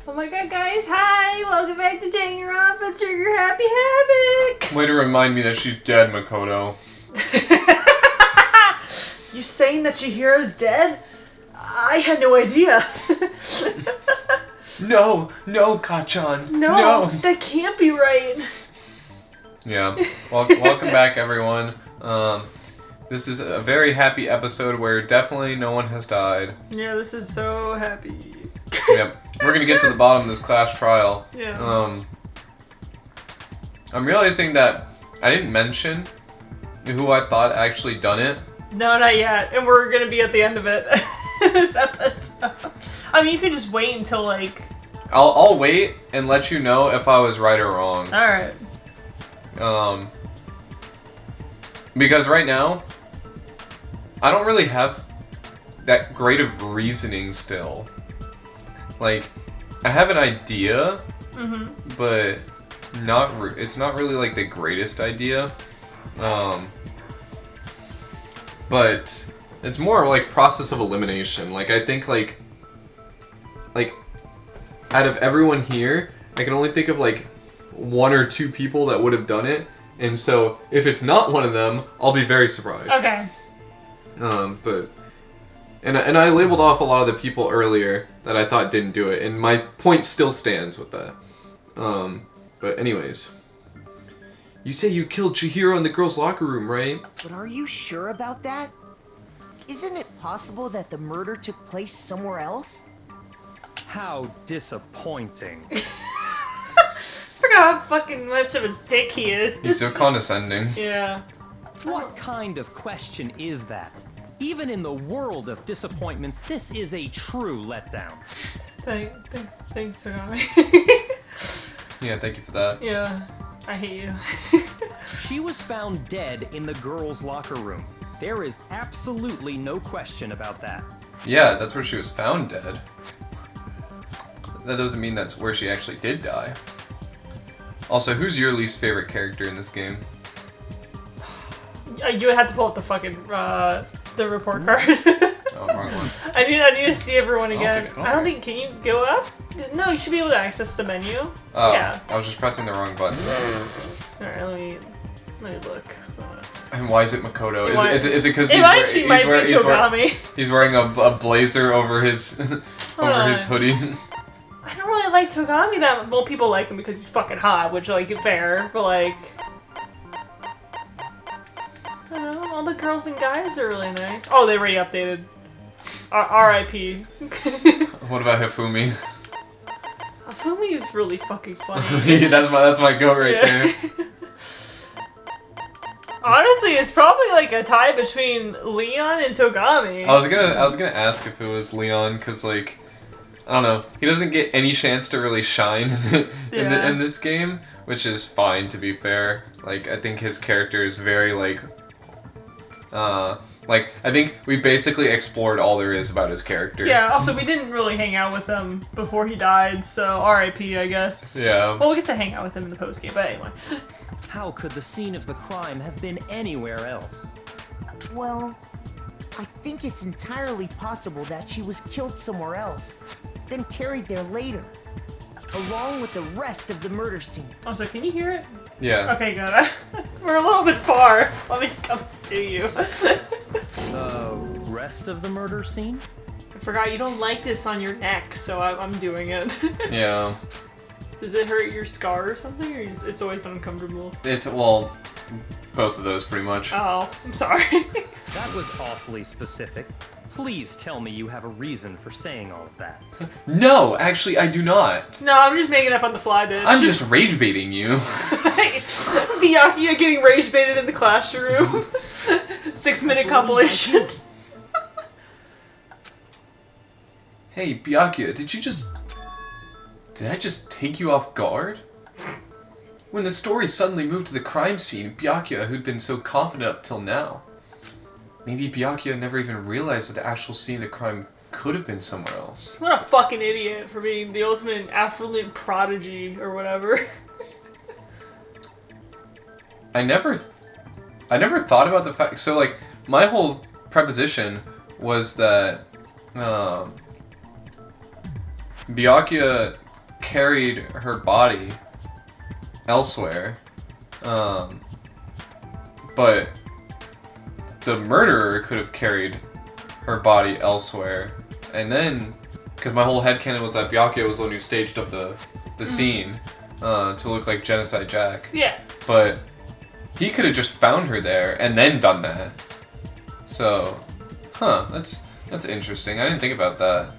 Oh my god, guys, hi! Welcome back to Danganronpa, Trigger Happy Havoc! Way to remind me that she's dead, Makoto. You saying that Chihiro's dead? I had no idea. No, Kachan. No, that can't be right. Yeah. Welcome back, everyone. This is a very happy episode where definitely no one has died. Yeah, this is so happy. Yep. We're gonna get to the bottom of this class trial. Yeah. I'm realizing that I didn't mention who I thought actually done it. No, not yet. And we're gonna be at the end of it. This episode. I mean, you could just wait until, like... I'll wait and let you know if I was right or wrong. Alright. Because right now, I don't really have that great of reasoning still. Like, I have an idea, but it's not really like the greatest idea. But it's more like process of elimination. Like, I think like out of everyone here, I can only think of like one or two people that would have done it. And so if it's not one of them, I'll be very surprised. Okay. But I labeled off a lot of the people earlier that I thought didn't do it, and my point still stands with that. But anyways, you say you killed Chihiro in the girls' locker room, right? But are you sure about that? Isn't it possible that the murder took place somewhere else? How disappointing. Forgot how fucking much of a dick he is. He's so condescending. Yeah. What kind of question is that? Even in the world of disappointments, this is a true letdown. Thanks, Tagami. Yeah, thank you for that. Yeah, I hate you. She was found dead in the girls' locker room. There is absolutely no question about that. Yeah, that's where she was found dead. That doesn't mean that's where she actually did die. Also, who's your least favorite character in this game? You would have to pull up the fucking the report card. Oh, wrong one. I need to see everyone again. Okay. I don't think. Can you go up? No, you should be able to access the menu. Oh, yeah. I was just pressing the wrong button. All right, let me look. And why is it Makoto? Is it because he's wearing a blazer over his his hoodie? I don't really like Togami that much. Well, people like him because he's fucking hot, which, like, fair, but, like... I don't know, all the girls and guys are really nice. Oh, they already updated. R.I.P. What about Hifumi? Hifumi is really fucking funny. that's my goat right there. Honestly, it's probably, like, a tie between Leon and Togami. I was gonna ask if it was Leon, because, like... I don't know. He doesn't get any chance to really shine in this game, which is fine, to be fair. Like, I think his character is very, like, I think we basically explored all there is about his character. Yeah, also, we didn't really hang out with him before he died, so R.I.P., I guess. Yeah. Well, we'll get to hang out with him in the postgame, but anyway. How could the scene of the crime have been anywhere else? Well, I think it's entirely possible that she was killed somewhere else, then carried there later, along with the rest of the murder scene. Also, can you hear it? Yeah. Okay, good. We're a little bit far. Let me come to you. The rest of the murder scene? I forgot you don't like this on your neck, so I'm doing it. Yeah. Does it hurt your scar or something, or it's always been uncomfortable? It's, well, both of those pretty much. Oh, I'm sorry. That was awfully specific. Please tell me you have a reason for saying all of that. No, actually, I do not. No, I'm just making it up on the fly, bitch. I'm just rage baiting you. Byakuya getting rage baited in the classroom. 6-minute compilation. Hey, Byakuya, did I just take you off guard? When the story suddenly moved to the crime scene, Byakuya, who'd been so confident up till now. Maybe Byakuya never even realized that the actual scene of the crime could have been somewhere else. What a fucking idiot for being the ultimate affluent prodigy or whatever. I never thought about the fact. So, like, my whole preposition was that Byakuya carried her body elsewhere, but the murderer could have carried her body elsewhere, and then, because my whole headcanon was that Byakuya was the one who staged up the scene to look like Genocide Jack. Yeah. But he could have just found her there and then done that. So, that's interesting. I didn't think about that.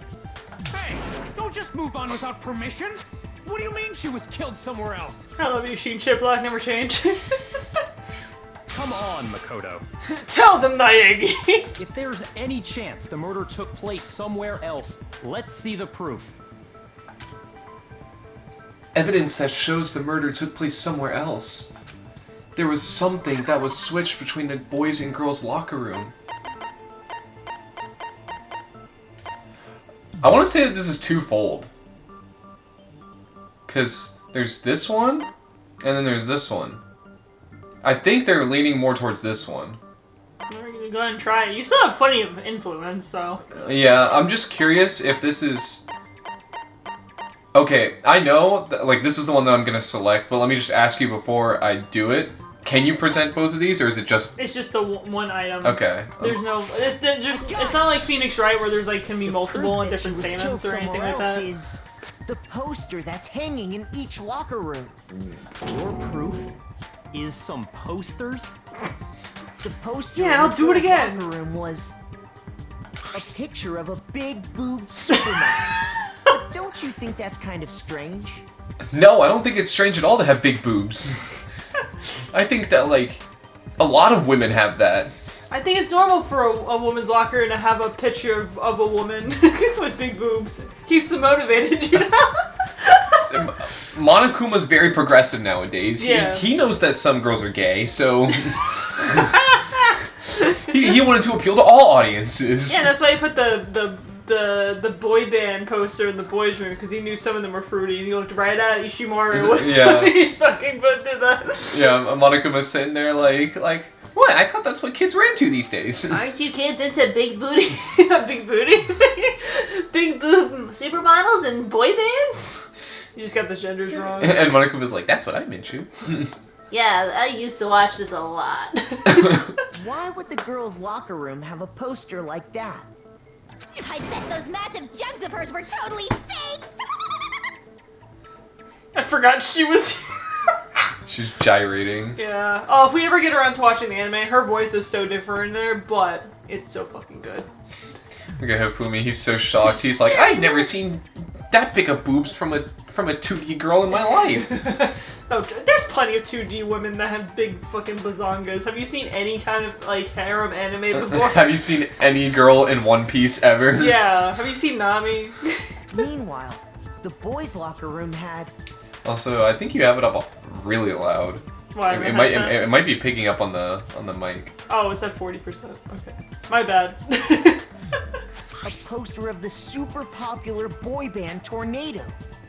Hey, don't just move on without permission. What do you mean she was killed somewhere else? I love you, Sheen Shit Black, never change. Come on, Makoto. Tell them, Naegi. If there's any chance the murder took place somewhere else, let's see the proof. Evidence that shows the murder took place somewhere else. There was something that was switched between the boys' and girls' locker room. I want to say that this is twofold. Because there's this one, and then there's this one. I think they're leaning more towards this one. We're gonna go ahead and try it. You still have plenty of influence, so... Yeah, I'm just curious if this is... Okay, I know, like, this is the one that I'm gonna select, but let me just ask you before I do it. Can you present both of these, or is it just... It's just the one item. Okay. There's no... It's not like Phoenix Wright where there's, like, can be multiple and different statements or anything like that. Is the poster that's hanging in each locker room. Your proof is some posters? The poster Yeah, in I'll the do it girls' again. locker room was a picture of a big-boobed Superman. But don't you think that's kind of strange? No, I don't think it's strange at all to have big boobs. I think that, like, a lot of women have that. I think it's normal for a woman's locker to have a picture of a woman with big boobs. Keeps them motivated, you know? Monokuma's very progressive nowadays. Yeah. He knows that some girls are gay, so... he wanted to appeal to all audiences. Yeah, that's why he put the boy band poster in the boys' room, because he knew some of them were fruity, and he looked right at Ishimaru when Yeah. he fucking put that. Yeah, Monokuma's sitting there like, what? I thought that's what kids were into these days. Aren't you kids into big booty, big booty, big boob supermodels and boy bands? You just got the genders wrong. And Monokuma's like, that's what I'm into. Yeah, I used to watch this a lot. Why would the girls' locker room have a poster like that? I bet those massive jugs of hers were totally fake! I forgot she was. She's gyrating. Yeah. Oh, if we ever get around to watching the anime, her voice is so different in there, but it's so fucking good. Look at Hifumi, he's so shocked. He's like, I've never seen that big of boobs from a 2D girl in my life. Oh, there's plenty of 2D women that have big fucking bazongas. Have you seen any kind of, like, harem anime before? Have you seen any girl in One Piece ever? Yeah. Have you seen Nami? Meanwhile, the boys' locker room had... Also, I think you have it up really loud. Why? It might be picking up on the mic. Oh, it's at 40%. Okay. My bad. a poster of the super popular boy band Tornado.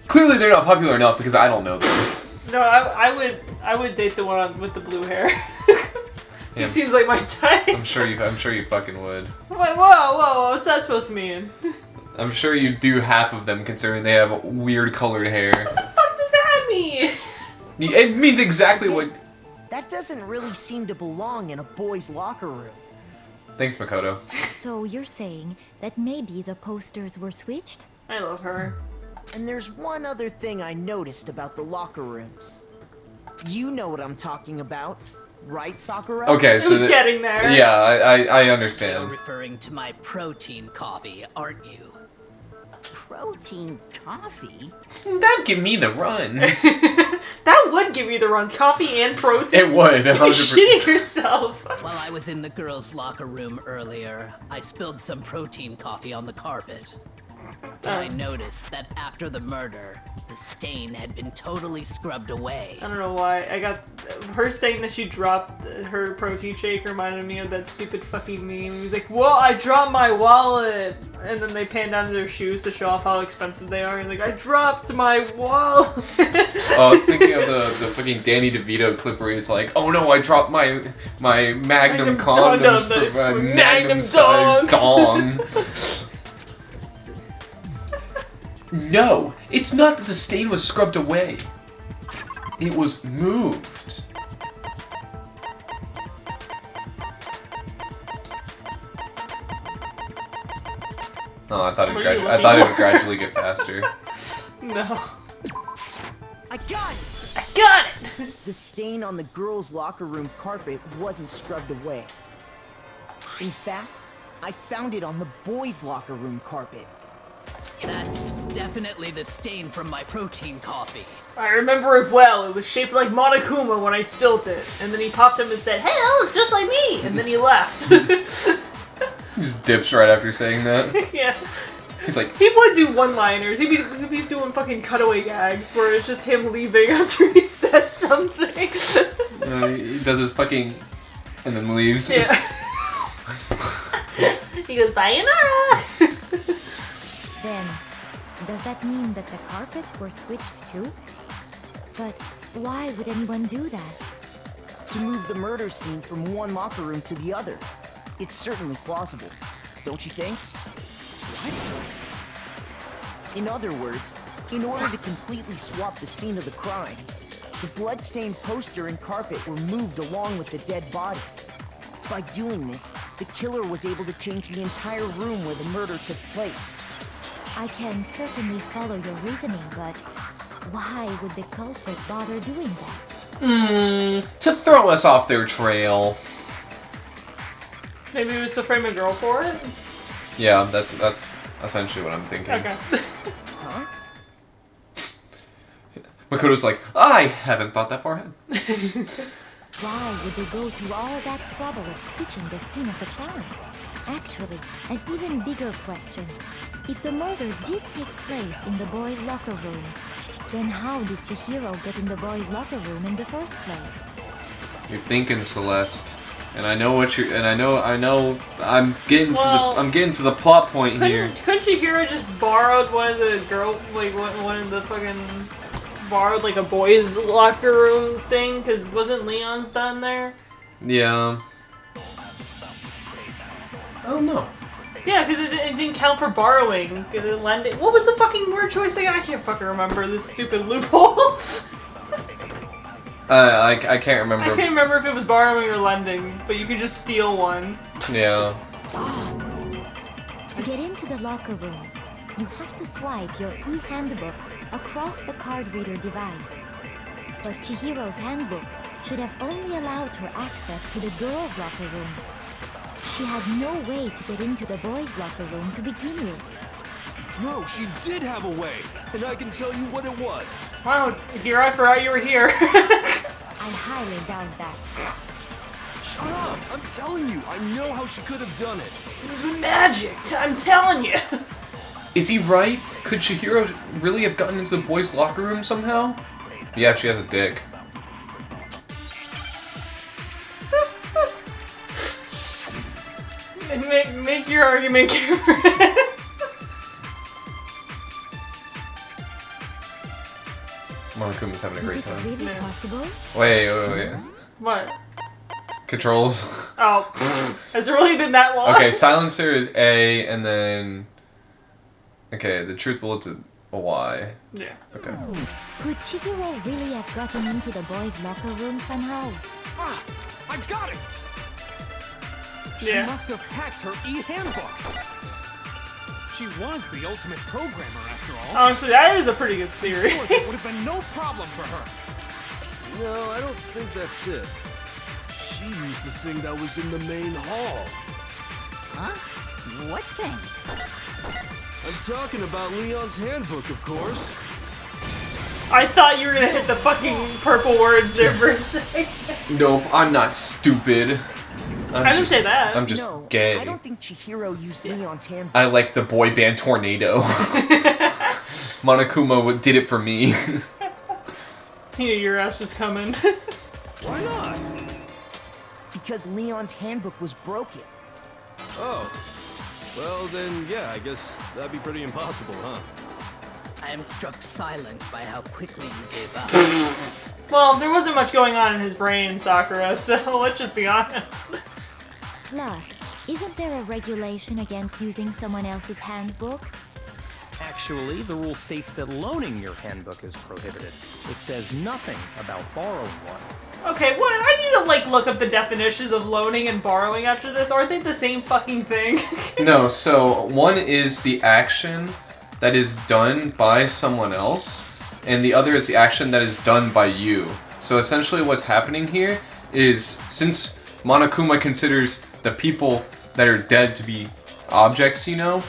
Clearly they're not popular enough because I don't know them. No, I would date the one with the blue hair. He seems like my type. I'm sure you fucking would. Wait, whoa, what's that supposed to mean? I'm sure you do half of them considering they have weird colored hair. What the fuck does that mean? It means exactly what... That doesn't really seem to belong in a boys' locker room. Thanks, Makoto. So you're saying that maybe the posters were switched? I love her. And there's one other thing I noticed about the locker rooms. You know what I'm talking about, right, Sakura? Okay, so... Who's getting there? Yeah, I You're understand. referring to my protein coffee, aren't you? Protein coffee? That'd give me the runs. That would give you the runs. Coffee and protein. It would. You'd be 100%. shitting yourself. While I was in the girls' locker room earlier, I spilled some protein coffee on the carpet. And I noticed that after the murder, the stain had been totally scrubbed away. I don't know why. I got her saying that she dropped her protein shake reminded me of that stupid fucking meme. He was like, "Whoa, I dropped my wallet," and then they pan down to their shoes to show off how expensive they are. And like, "I dropped my wallet." Oh, I was thinking of the fucking Danny DeVito clip where he's like, "Oh no, I dropped my Magnum condoms condom, for the a Magnum Magnum-sized dong." No, it's not that the stain was scrubbed away. It was moved. Oh, I thought it would gradually get faster. No. I got it! I got it! The stain on the girls' locker room carpet wasn't scrubbed away. In fact, I found it on the boys' locker room carpet. That's definitely the stain from my protein coffee. I remember it well. It was shaped like Monokuma when I spilt it. And then he popped up and said, "Hey, that looks just like me!" And then he left. He just dips right after saying that. Yeah. He's like, He would do one-liners. He'd be doing fucking cutaway gags where it's just him leaving after he says something. he does his fucking... and then leaves. Yeah. He goes, "Sayonara!" Then, does that mean that the carpets were switched too? But why would anyone do that? To move the murder scene from one locker room to the other. It's certainly plausible, don't you think? What? In other words, in order to completely swap the scene of the crime, the blood-stained poster and carpet were moved along with the dead body. By doing this, the killer was able to change the entire room where the murder took place. I can certainly follow your reasoning, but why would the culprit bother doing that? To throw us off their trail. Maybe it was to frame a girl for it? Yeah, that's essentially what I'm thinking. Okay. Huh? Makoto's like, I haven't thought that far ahead. Why would they go through all that trouble of switching the scene of the crime? Actually, an even bigger question. If the murder did take place in the boys' locker room, then how did Chihiro get in the boys' locker room in the first place? You're thinking, Celeste. And I know what you're. And I know. I'm getting to the plot point here. Couldn't Chihiro just borrowed one of the one of the fucking borrowed like a boys' locker room thing? Because wasn't Leon's down there? Yeah. I don't know. Yeah, because it didn't count for borrowing. Lending. What was the fucking word choice again? I can't fucking remember this stupid loophole. I can't remember. I can't remember if it was borrowing or lending, but you could just steal one. Yeah. To get into the locker rooms, you have to swipe your e-handbook across the card reader device. But Chihiro's handbook should have only allowed her access to the girls' locker room. She had no way to get into the boys' locker room to begin with. No, she did have a way, and I can tell you what it was. Wow, Hiro, I forgot you were here. I highly doubt that. Shut up! I'm telling you, I know how she could have done it. It was magic, I'm telling you. Is he right? Could Chihiro really have gotten into the boys' locker room somehow? Yeah, she has a dick. Make your argument, Cameron. Monokuma's having a great Is it time. really Yeah. possible? Wait. What? Controls. Oh, has it really been that long? Okay, silencer is A, and then... Okay, the truth bullet's a Y. Yeah. Okay. Could Chihiro really have gotten into the boys' locker room somehow? Ah, I got it! She Yeah. must have hacked her e-handbook. She was the ultimate programmer, after all. Honestly, that is a pretty good theory. Sure, that would have been no problem for her. No, I don't think that's it. She used the thing that was in the main hall. Huh? What thing? I'm talking about Leon's handbook, of course. I thought you were gonna hit the fucking purple words there for a second. Nope, I'm not stupid. I didn't say that. I'm just No, gay. I don't think Chihiro used Leon's handbook. I like the boy band Tornado. Monokuma did it for me. You knew your ass was coming. Why not? Because Leon's handbook was broken. Oh. Well, then, yeah, I guess that'd be pretty impossible, huh? I am struck silent by how quickly you gave up. Well, there wasn't much going on in his brain, Sakura, so let's just be honest. Plus, isn't there a regulation against using someone else's handbook? Actually, the rule states that loaning your handbook is prohibited. It says nothing about borrowing one. Okay, what? I need to, like, look up the definitions of loaning and borrowing after this. Aren't they the same fucking thing? No, so one is the action that is done by someone else, and the other is the action that is done by you. So essentially what's happening here is, since Monokuma considers the people that are dead to be objects, you know,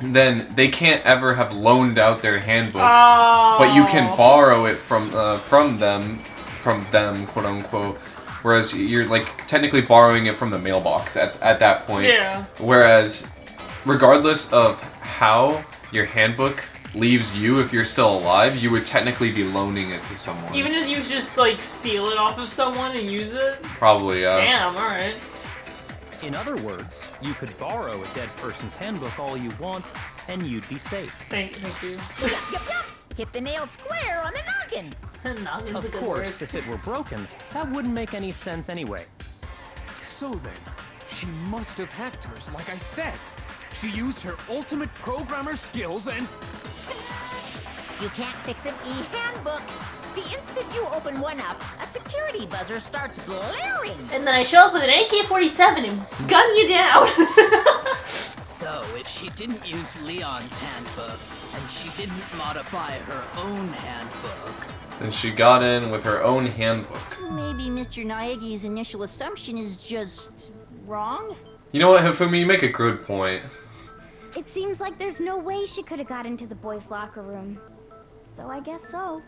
then they can't ever have loaned out their handbook, but you can borrow it from them, quote unquote. Whereas you're like technically borrowing it from the mailbox at that point. Yeah. Whereas, regardless of how your handbook leaves you, if you're still alive, you would technically be loaning it to someone. Even if you just, like, steal it off of someone and use it? Probably, yeah. Damn, alright. In other words, you could borrow a dead person's handbook all you want, and you'd be safe. Thank you. Yup. Hit the nail square on the noggin. Noggin's a Of good course, word. if it were broken, that wouldn't make any sense anyway. So then, she must have hacked hers, like I said. She used her ultimate programmer skills and... You can't fix an e-handbook. The instant you open one up, a security buzzer starts blaring. And then I show up with an AK-47 and gun you down. So, if she didn't use Leon's handbook, and she didn't modify her own handbook... Then she got in with her own handbook. Maybe Mr. Naegi's initial assumption is just wrong? You know what, Hifumi, you make a good point. It seems like there's no way she could have got into the boys' locker room. So I guess so.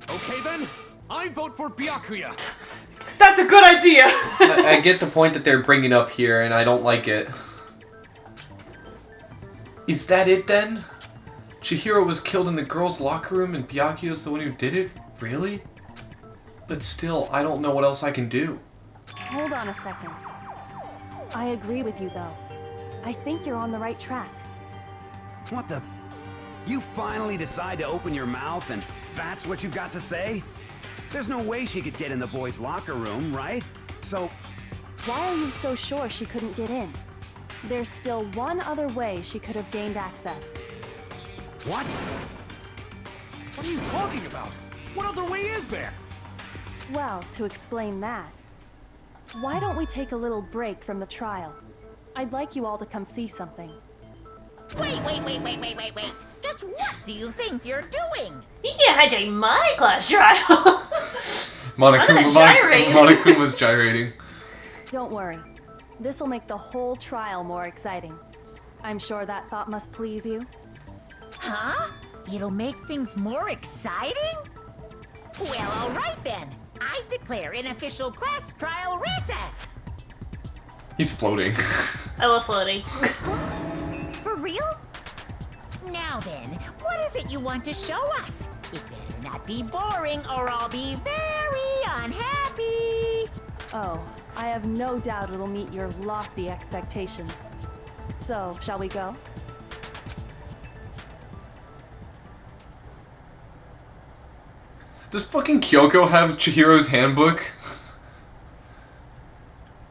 Okay then, I vote for Byakuya. That's a good idea! I get the point that they're bringing up here, and I don't like it. Is that it then? Chihiro was killed in the girls' locker room and Byakuya's the one who did it? Really? But still, I don't know what else I can do. Hold on a second. I agree with you, though. I think you're on the right track. What the? You finally decide to open your mouth and that's what you've got to say? There's no way she could get in the boys' locker room, right? So... Why are you so sure she couldn't get in? There's still one other way she could have gained access. What? What are you talking about? What other way is there? Well, to explain that, why don't we take a little break from the trial? I'd like you all to come see something. Wait. Just what do you think you're doing? You can't hijack my class trial! Monokuma's gyrating. Don't worry. This'll make the whole trial more exciting. I'm sure that thought must please you. Huh? It'll make things more exciting? Well, all right then. I declare an official class trial recess. He's floating. I love floating. For real? Now then, what is it you want to show us? It better not be boring or I'll be very unhappy. Oh, I have no doubt it'll meet your lofty expectations. So, shall we go? Does fucking Kyoko have Chihiro's handbook?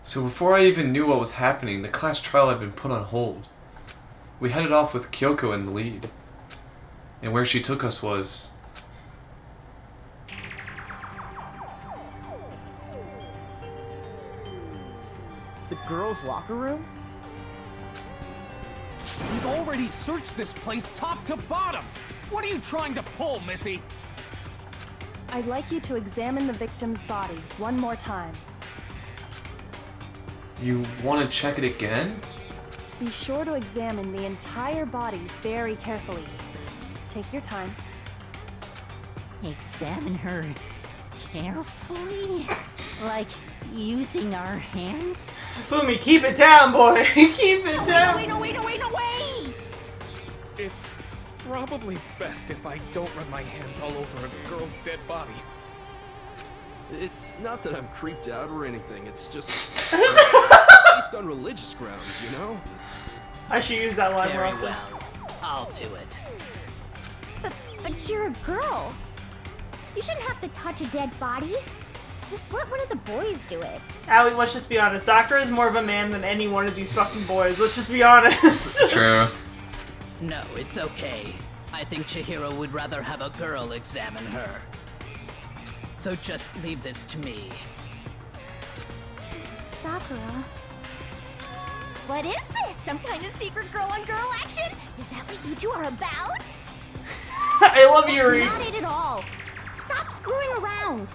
So before I even knew what was happening, the class trial had been put on hold. We headed off with Kyoko in the lead. And where she took us was... The girls' locker room? We've already searched this place top to bottom. What are you trying to pull, Missy? I'd like you to examine the victim's body one more time. You want to check it again? Be sure to examine the entire body very carefully. Take your time. Examine her carefully? Like using our hands? Fumi, keep it down, boy! Keep it down! No, wait! It's probably best if I don't run my hands all over a girl's dead body. It's not that I'm creeped out or anything, it's just... based on religious grounds, you know? I should use that line more Very often. well. I'll do it. But you're a girl. You shouldn't have to touch a dead body. Just let one of the boys do it. Allie, let's just be honest. Sakura is more of a man than any one of these fucking boys. Let's just be honest. True. No, it's okay. I think Chihiro would rather have a girl examine her. So just leave this to me. Sakura. What is this? Some kind of secret girl-on-girl action? Is that what you two are about? I love Yuri. That's not it at all. Stop screwing around.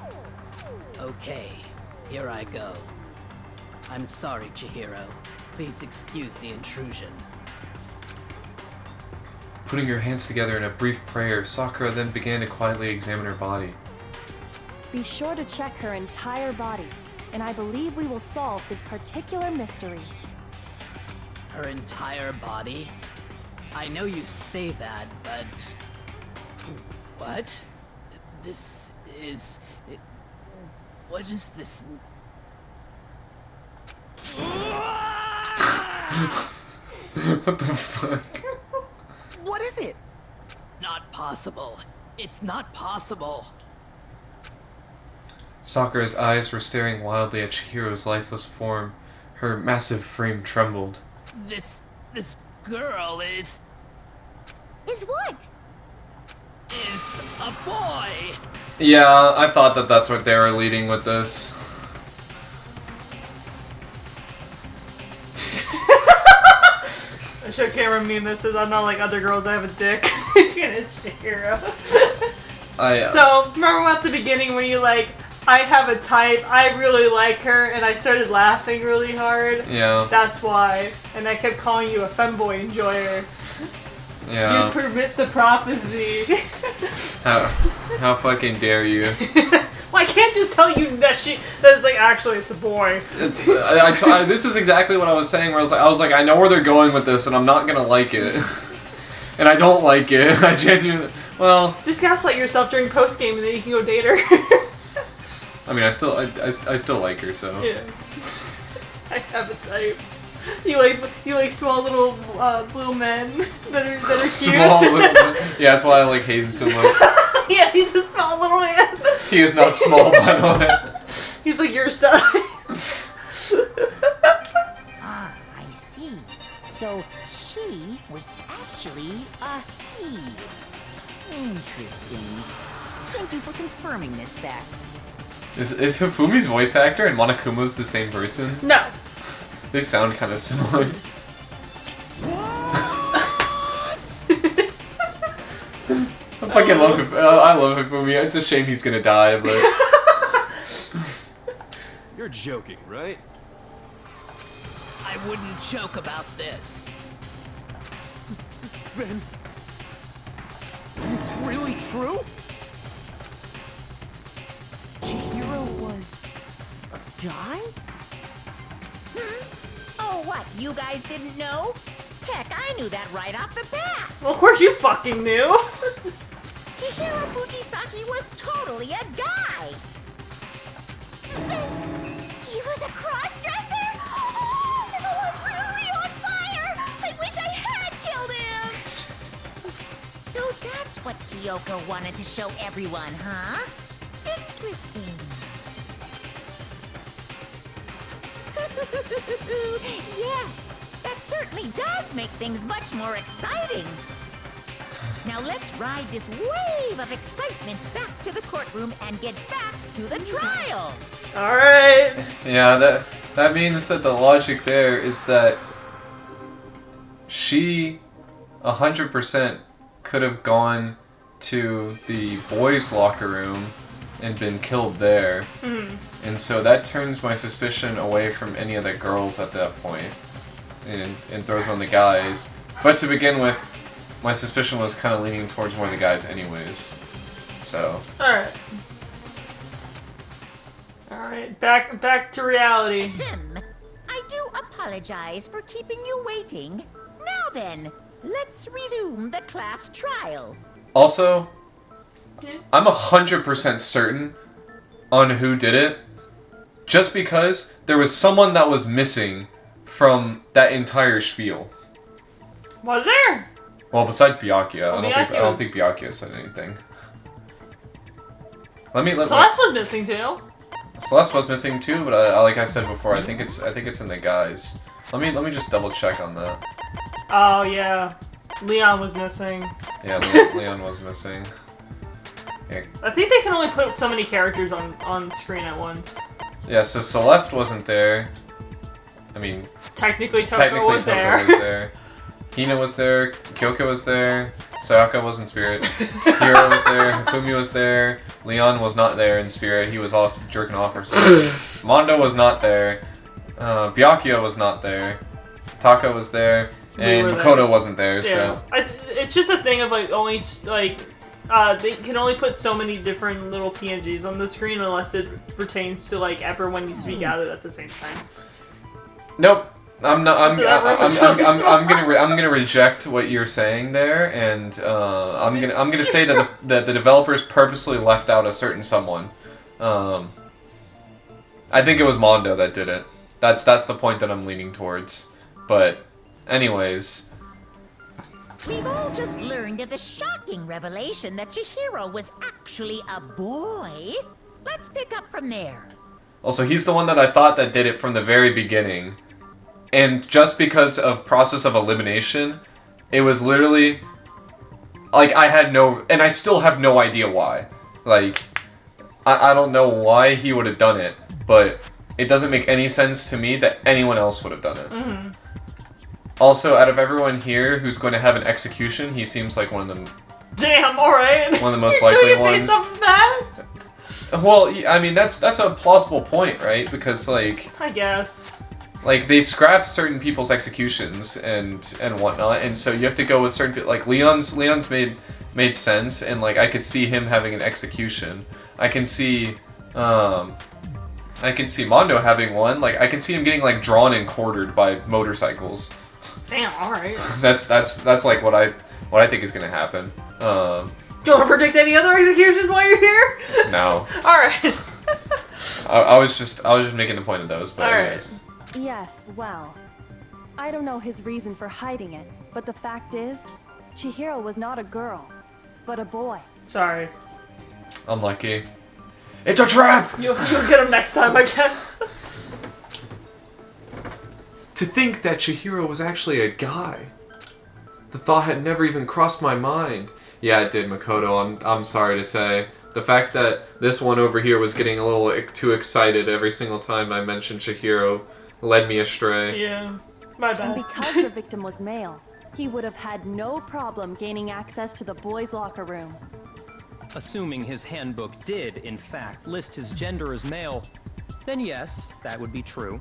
Okay, here I go. I'm sorry, Chihiro. Please excuse the intrusion. Putting her hands together in a brief prayer, Sakura then began to quietly examine her body. Be sure to check her entire body, and I believe we will solve this particular mystery. Her entire body? I know you say that, but... What? This is... What is this? What the fuck? What is it? Not possible. It's not possible. Sakura's eyes were staring wildly at Chihiro's lifeless form. Her massive frame trembled. This girl is what? Is a boy. Yeah, I thought that that's what they were leading with this. I show Cameron meme this says I'm not like other girls, I have a dick. And it's Chihiro. So, remember at the beginning when you like, I have a type, I really like her, and I started laughing really hard? Yeah. That's why. And I kept calling you a femboy enjoyer. Yeah. You permit the prophecy. How fucking dare you? Well, I can't just tell you that it's like, actually, it's a boy. It's, this is exactly what I was saying, where I was like, I know where they're going with this, and I'm not gonna like it. And I don't like it. I genuinely, well... Just gaslight yourself during post-game, and then you can go date her. I mean, I still like her, so... Yeah. I have a type. You like small little men that are cute. Small little men. Yeah, that's why I like Hayden so much. Yeah, he's a small little man. He is not small, by the way. He's like your size. Ah, I see. So she was actually a he. Interesting. Thank you for confirming this fact. Is Hifumi's voice actor and Monokuma's the same person? No. They sound kind of similar. I love Hifumi. It's a shame he's gonna die, but... You're joking, right? I wouldn't joke about this. Then it's really true? Chihiro was a guy? Oh, what? You guys didn't know? Heck, I knew that right off the bat. Well, of course you fucking knew. Chihiro Fujisaki was totally a guy. He was a cross-dresser? Oh, I'm really on fire! I wish I had killed him! So that's what Kyoko wanted to show everyone, huh? Interesting. Yes, that certainly does make things much more exciting. Now let's ride this wave of excitement back to the courtroom and get back to the trial. Alright. Yeah, that means that the logic there is that she 100% could have gone to the boys' locker room and been killed there. Mm-hmm. And so that turns my suspicion away from any of the girls at that point and throws on the guys. But to begin with, my suspicion was kind of leaning towards one of the guys anyways. So. Alright. Alright, back to reality. I do apologize for keeping you waiting. Now then, let's resume the class trial. Also, I'm 100% certain on who did it, just because there was someone that was missing from that entire spiel. Was there? Well, besides Byakuya, Well, I don't think Byakuya said anything. Celeste was missing too. Celeste was missing too, but like I said before, I think it's in the guys. Let me just double check on that. Oh yeah. Leon was missing. Yeah, Leon was missing. Yeah. I think they can only put so many characters on screen at once. Yeah, so Celeste wasn't there. I mean... Technically Toko was there. Hina was there, Kyoko was there, Sayaka was in spirit, Hiro was there, Hifumi was there, Leon was not there in spirit, he was off jerking off or something. Mondo was not there, Byakuya was not there, Taka was there, and Makoto wasn't there, so... It's just a thing of like only like they can only put so many different little PNGs on the screen unless it pertains to like everyone needs to be gathered at the same time. Nope. I'm gonna reject what you're saying there, and I'm gonna say that the developers purposely left out a certain someone. I think it was Mondo that did it. That's the point that I'm leaning towards. But, anyways. We've all just learned of the shocking revelation that Chihiro was actually a boy. Let's pick up from there. Also, he's the one that I thought that did it from the very beginning. And just because of process of elimination, it was literally, like, and I still have no idea why. Like, I don't know why he would have done it, but it doesn't make any sense to me that anyone else would have done it. Mm-hmm. Also, out of everyone here who's going to have an execution, he seems like one of them. Damn, alright. One of the most likely ones. That? Well, I mean, that's a plausible point, right? Because, like... I guess. Like, they scrapped certain people's executions and whatnot, and so you have to go with certain people. Like, Leon's made sense, and, like, I could see him having an execution. I can see Mondo having one. Like, I can see him getting, like, drawn and quartered by motorcycles. Damn, alright. That's like, what I think is gonna happen. Do you want to predict any other executions while you're here? No. Alright. I was just making the point of those, but anyways. Yes, well, I don't know his reason for hiding it, but the fact is, Chihiro was not a girl, but a boy. Sorry. Unlucky. It's a trap! You'll get him next time, I guess. To think that Chihiro was actually a guy. The thought had never even crossed my mind. Yeah, it did, Makoto. I'm sorry to say. The fact that this one over here was getting a little too excited every single time I mentioned Chihiro led me astray. Yeah, my bad. And because the victim was male, he would have had no problem gaining access to the boys' locker room. Assuming his handbook did, in fact, list his gender as male, then yes, that would be true.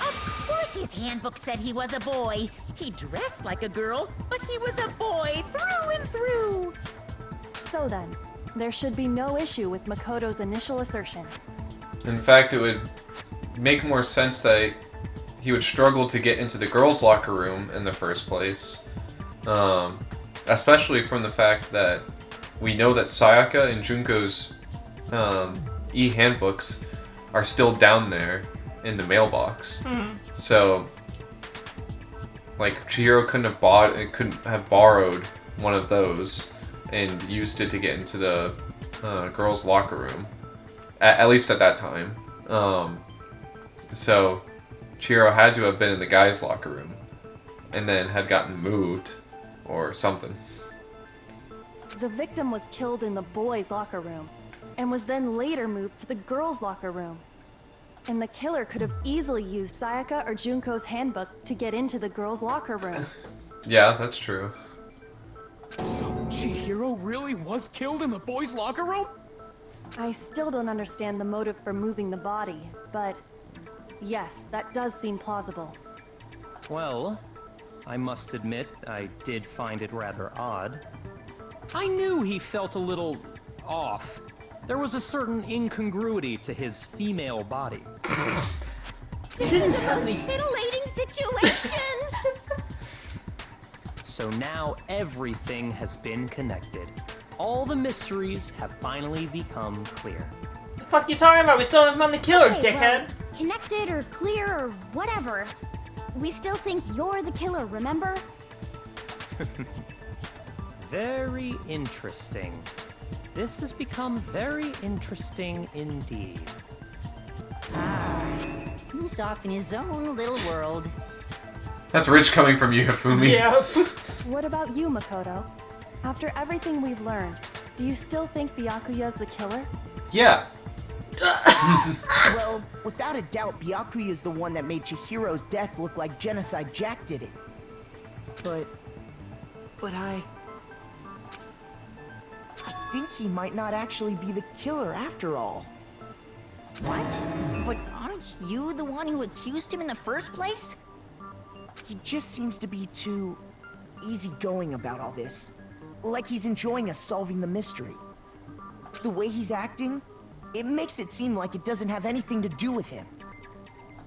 Of course his handbook said he was a boy. He dressed like a girl, but he was a boy through and through. So then, there should be no issue with Makoto's initial assertion. In fact, it would make more sense that he would struggle to get into the girls' locker room in the first place. Especially from the fact that we know that Sayaka and Junko's e-handbooks are still down there in the mailbox. Mm-hmm. So, like, Chihiro couldn't have borrowed one of those and used it to get into the girls' locker room. At least at that time. So, Chihiro had to have been in the guys' locker room, and then had gotten moved, or something. The victim was killed in the boys' locker room, and was then later moved to the girls' locker room. And the killer could have easily used Sayaka or Junko's handbook to get into the girls' locker room. Yeah, that's true. So, Chihiro really was killed in the boys' locker room? I still don't understand the motive for moving the body, but yes, that does seem plausible. Well, I must admit, I did find it rather odd. I knew he felt a little off. There was a certain incongruity to his female body. This is the most titillating situation! So now everything has been connected. All the mysteries have finally become clear. The fuck you talking about? We still haven't found the killer, Okay, dickhead. well, connected or clear or whatever. We still think you're the killer, remember? Very interesting. This has become very interesting indeed. He's off in his own little world. That's rich coming from you, Hifumi. Yeah. What about you, Makoto? After everything we've learned, do you still think Byakuya's the killer? Yeah. Well, without a doubt, Byakuya is the one that made Chihiro's death look like Genocide Jack did it. But I think he might not actually be the killer after all. What? But aren't you the one who accused him in the first place? He just seems to be too easygoing about all this. Like he's enjoying us solving the mystery. The way he's acting, it makes it seem like it doesn't have anything to do with him.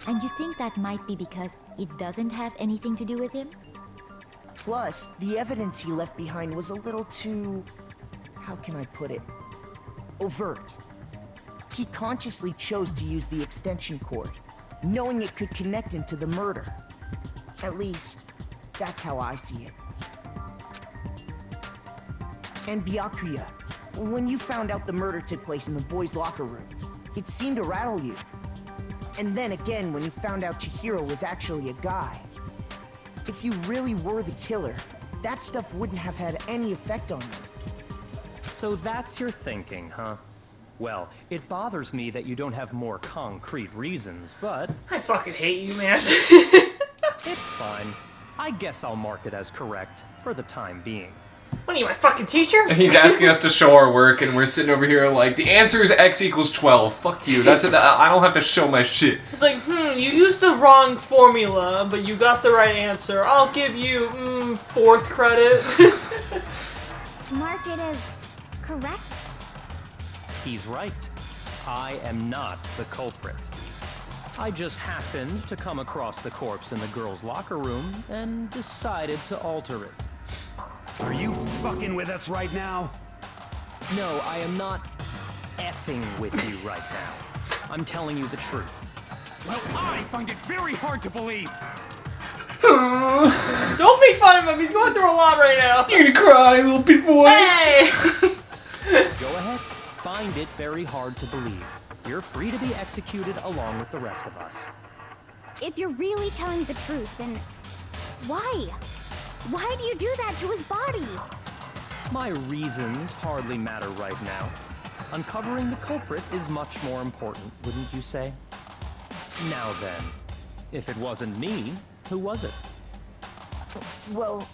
And you think that might be because it doesn't have anything to do with him? Plus, the evidence he left behind was a little too... how can I put it? Overt. He consciously chose to use the extension cord, knowing it could connect him to the murder. At least, that's how I see it. And Byakuya, when you found out the murder took place in the boys' locker room, it seemed to rattle you. And then again, when you found out Chihiro was actually a guy. If you really were the killer, that stuff wouldn't have had any effect on you. So that's your thinking, huh? Well, it bothers me that you don't have more concrete reasons, but... I fucking hate you, man. It's fine. I guess I'll mark it as correct, for the time being. What are you, my fucking teacher? He's asking us to show our work, and we're sitting over here like, the answer is x equals 12. Fuck you. That's it. I don't have to show my shit. It's like, you used the wrong formula, but you got the right answer. I'll give you, 4th credit. Mark it as correct? He's right. I am not the culprit. I just happened to come across the corpse in the girls' locker room and decided to alter it. Are you fucking with us right now? No, I am not effing with you right now. I'm telling you the truth. Well, I find it very hard to believe. Don't make fun of him. He's going through a lot right now. You're gonna cry, little big boy. Hey! Go ahead. Find it very hard to believe. You're free to be executed along with the rest of us. If you're really telling the truth, then why? Why do you do that to his body? My reasons hardly matter right now. Uncovering the culprit is much more important, wouldn't you say? Now then, if it wasn't me, who was it? Well,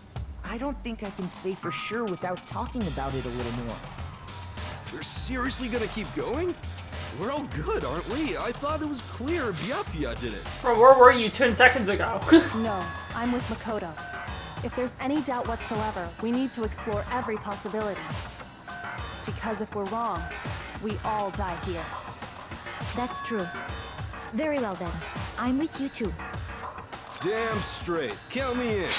I don't think I can say for sure without talking about it a little more. We're seriously gonna keep going? We're all good, aren't we? I thought it was clear Byakuya did it. Bro, where were you 10 seconds ago? No, I'm with Makoto. If there's any doubt whatsoever, we need to explore every possibility. Because if we're wrong, we all die here. That's true. Very well then. I'm with you too. Damn straight. Count me in.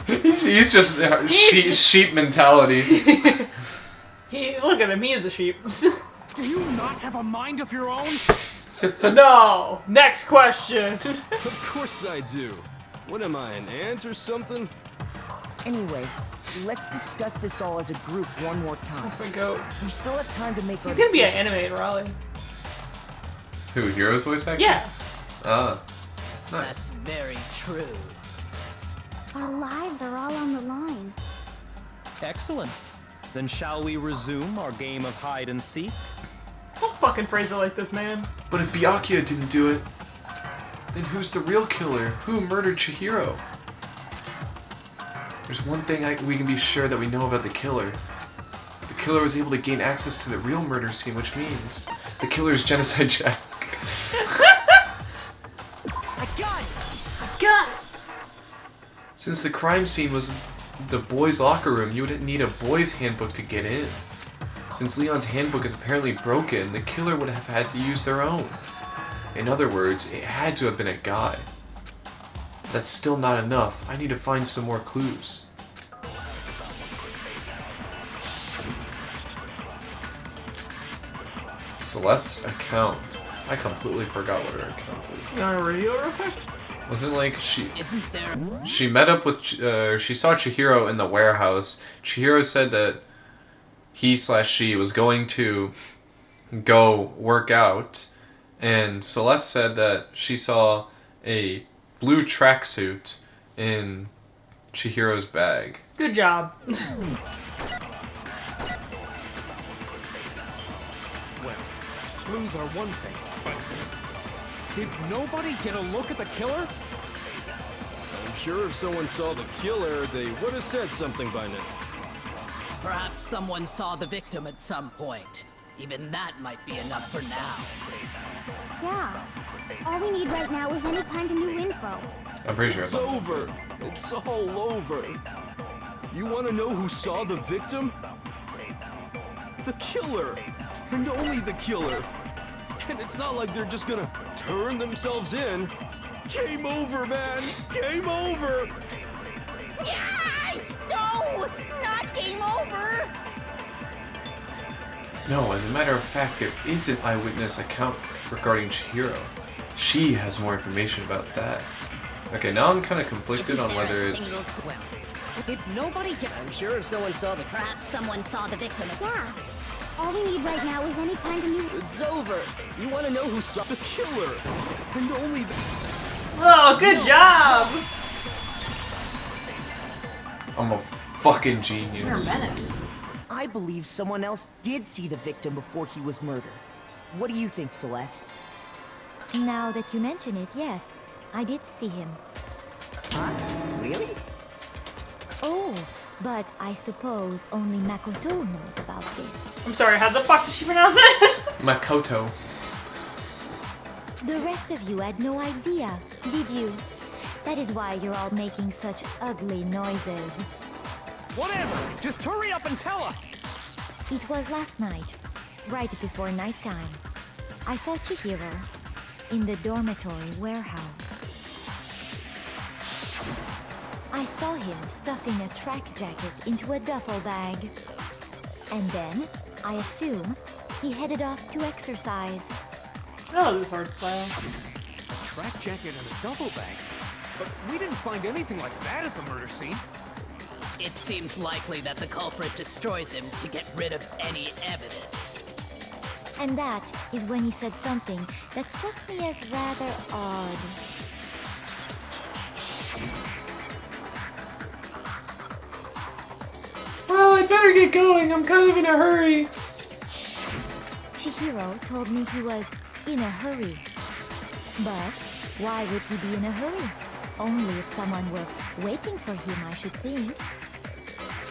He's just sheep mentality. Look at him, he is a sheep. Do you not have a mind of your own? No! Next question! Of course I do. What am I, an ant or something? Anyway, let's discuss this all as a group one more time. That's my goat. We still have time to make our He's gonna be decision. an animated Raleigh. Who, Hero's voice actor? Yeah. Ah. Nice. That's very true. Our lives are all on the line. Excellent. Then shall we resume our game of hide and seek? Don't fucking phrase it like this, man. But if Byakuya didn't do it, then who's the real killer? Who murdered Chihiro? There's one thing we can be sure that we know about the killer. The killer was able to gain access to the real murder scene, which means the killer is Genocide Jack. I got it! I got it! Since the crime scene was the boys' locker room, you would need a boys' handbook to get in. Since Leon's handbook is apparently broken, the killer would have had to use their own. In other words, it had to have been a guy. That's still not enough. I need to find some more clues. Celeste's account. I completely forgot what her account is. You wanna review it real quick? Wasn't like she... Isn't there... She met up with... she saw Chihiro in the warehouse. Chihiro said that he/she was going to go work out. And Celeste said that she saw a blue tracksuit in Chihiro's bag. Good job. Well, clues are one thing, but did nobody get a look at the killer? I'm sure if someone saw the killer, they would have said something by now. Perhaps someone saw the victim at some point. Even that might be enough for now. Yeah. All we need right now is any kind of new info. I'm pretty sure. It's over. It's all over. You want to know who saw the victim? The killer. And only the killer. And it's not like they're just gonna turn themselves in. Game over, man. Game over. Yeah! No! Not game over! No, as a matter of fact, there is an eyewitness account regarding Chihiro. She has more information about that. Okay, now I'm kind of conflicted on whether it's... Did nobody get... I'm sure if someone saw the... Perhaps someone saw the victim. Yeah. All we need right now is any kind of new... It's over. You want to know who saw the killer? And only the... Oh, good job! I'm a fucking You're a genius. menace. I believe someone else did see the victim before he was murdered. What do you think, Celeste? Now that you mention it, yes. I did see him. Really? Oh, but I suppose only Makoto knows about this. I'm sorry, how the fuck did she pronounce it? Makoto. The rest of you had no idea, did you? That is why you're all making such ugly noises. Whatever! Just hurry up and tell us! It was last night, right before nighttime. I saw Chihiro in the dormitory warehouse. I saw him stuffing a track jacket into a duffel bag. And then, I assume, he headed off to exercise. Oh, this art style. A track jacket and a duffel bag? But we didn't find anything like that at the murder scene. It seems likely that the culprit destroyed them to get rid of any evidence. And that is when he said something that struck me as rather odd. Well, I better get going. I'm kind of in a hurry. Chihiro told me he was in a hurry. But why would he be in a hurry? Only if someone were waiting for him, I should think.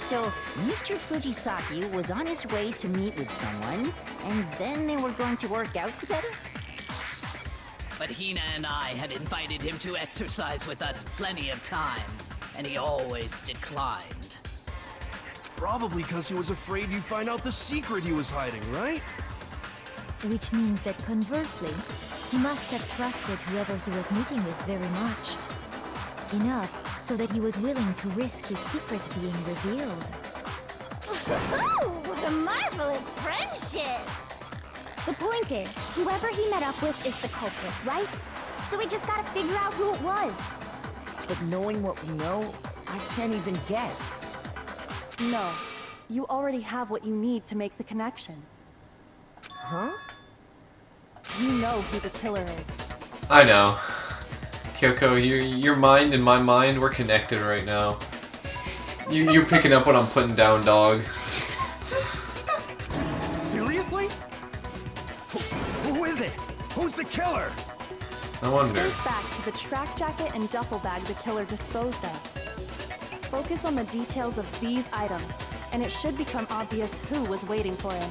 So, Mr. Fujisaki was on his way to meet with someone, and then they were going to work out together? But Hina and I had invited him to exercise with us plenty of times, and he always declined. Probably because he was afraid you'd find out the secret he was hiding, right? Which means that conversely, he must have trusted whoever he was meeting with very much. Enough so that he was willing to risk his secret being revealed. Ooh, what a marvelous friendship! The point is, whoever he met up with is the culprit, right? So we just gotta figure out who it was. But knowing what we know, I can't even guess. No. You already have what you need to make the connection. Huh? You know who the killer is. I know. Kyoko, your mind and my mind, we're connected right now. You're picking up what I'm putting down, dog. Seriously? Who is it? Who's the killer? I wonder. Think back to the track jacket and duffel bag the killer disposed of. Focus on the details of these items, and it should become obvious who was waiting for him.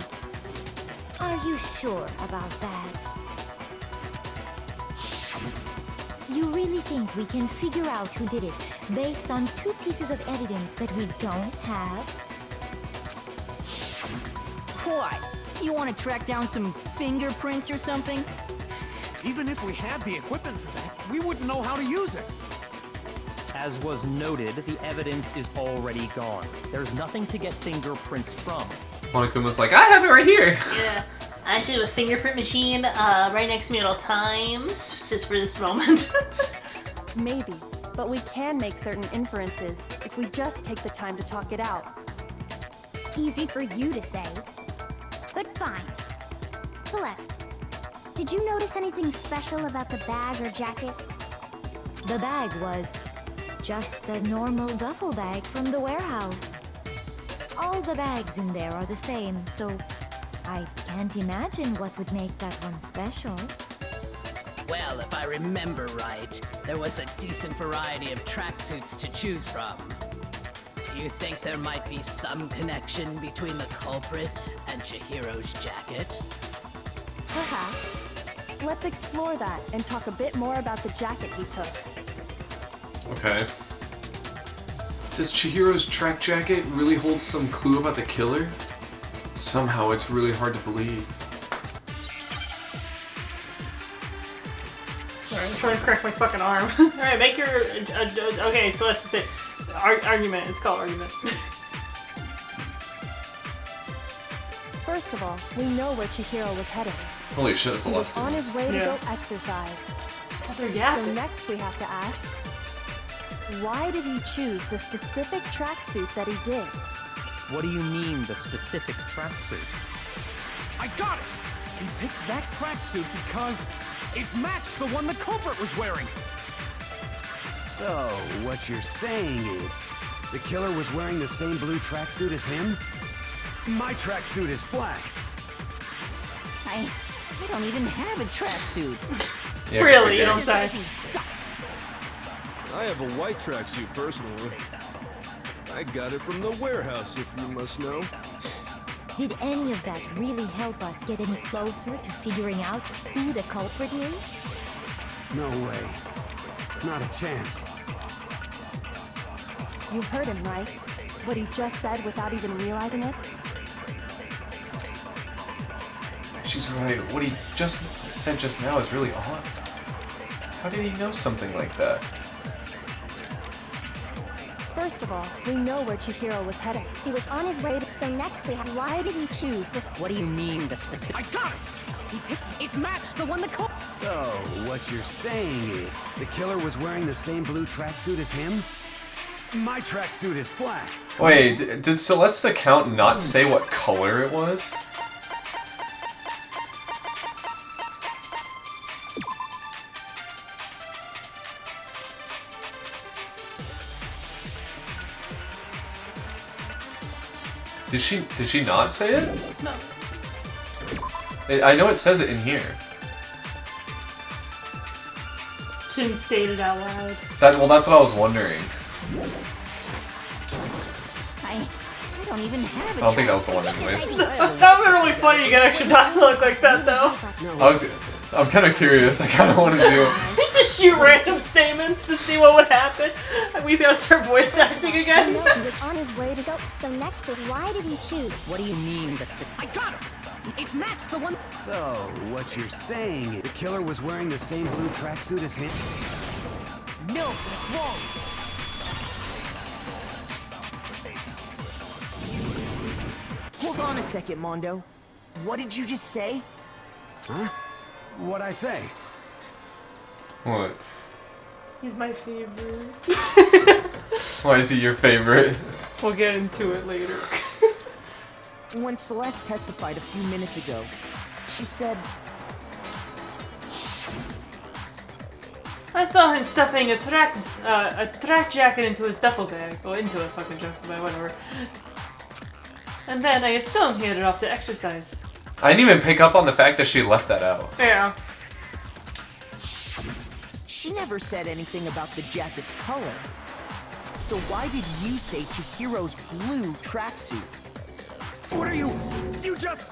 Are you sure about that? You really think we can figure out who did it based on 2 pieces of evidence that we don't have? What? You want to track down some fingerprints or something? Even if we had the equipment for that, we wouldn't know how to use it. As was noted, the evidence is already gone. There's nothing to get fingerprints from. Monakuma's like, I have it right here. Yeah. I actually have a fingerprint machine right next to me at all times, just for this moment. Maybe, but we can make certain inferences if we just take the time to talk it out. Easy for you to say. But fine. Celeste, did you notice anything special about the bag or jacket? The bag was just a normal duffel bag from the warehouse. All the bags in there are the same, so I can't imagine what would make that one special. Well, if I remember right, there was a decent variety of tracksuits to choose from. Do you think there might be some connection between the culprit and Chihiro's jacket? Perhaps. Let's explore that and talk a bit more about the jacket he took. Okay. Does Chihiro's track jacket really hold some clue about the killer? Somehow it's really hard to believe. Alright, I'm trying to crack my fucking arm. Alright, make your... okay, so let's just say... argument. It's called argument. First of all, we know where Chihiro was headed. Holy shit, it's a He lot was on his way to go exercise. So next we have to ask, why did he choose the specific tracksuit that he did? What do you mean, the specific tracksuit? I got it! He picked that tracksuit because it matched the one the culprit was wearing. So, what you're saying is, the killer was wearing the same blue tracksuit as him? My tracksuit is black. I don't even have a tracksuit. Yeah, really? You don't say? Sucks. I have a white tracksuit personally. I got it from the warehouse, if you must know. Did any of that really help us get any closer to figuring out who the culprit is? No way. Not a chance. You heard him, right? What he just said without even realizing it? She's right. What he just said just now is really odd. How did he know something like that? First of all, we know where Chihiro was headed. He was on his way to... So next we have... Why did he choose this... What do you mean, the specific... I got it! He picked... It matched the one the culprit... So, what you're saying is, the killer was wearing the same blue tracksuit as him? My tracksuit is black. Wait, did Celeste's account not say what color it was? Did she not say it? No. I know it says it in here. She didn't state it out loud. That's what I was wondering. I don't even have a I don't think that was the one anyways. That would be really funny to get extra dialogue like that though. I'm kind of curious. I kind of want to do it. Just shoot random statements to see what would happen. We gotta start voice acting again. He was on his way to go... So next, why did he choose... What do you mean, the specific... I got it! It matched the one... So, what you're saying is, the killer was wearing the same blue tracksuit as him? No, that's wrong. Hold on a second, Mondo. What did you just say? Huh? What'd I say? What? He's my favorite. Why is he your favorite? We'll get into it later. When Celeste testified a few minutes ago, she said... I saw him stuffing a track jacket into his duffel bag. Or into a fucking duffel bag, whatever. And then I assumed he had it off to exercise. I didn't even pick up on the fact that she left that out. Yeah. She never said anything about the jacket's color. So why did you say Chihiro's blue tracksuit? What are you... You just...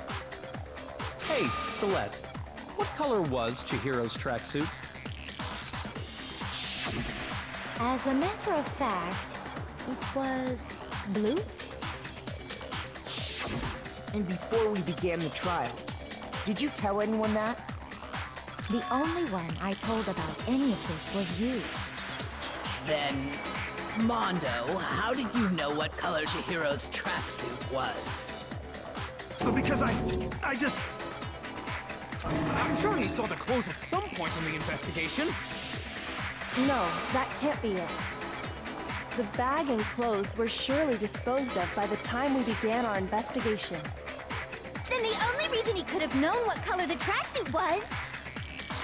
Hey, Celeste. What color was Chihiro's tracksuit? As a matter of fact, it was blue. And before we began the trial, did you tell anyone that? The only one I told about any of this was you. Then, Mondo, how did you know what color Chihiro's tracksuit was? Because I just... I'm sure he saw the clothes at some point in the investigation. No, that can't be it. The bag and clothes were surely disposed of by the time we began our investigation. Then the only reason he could have known what color the tracksuit was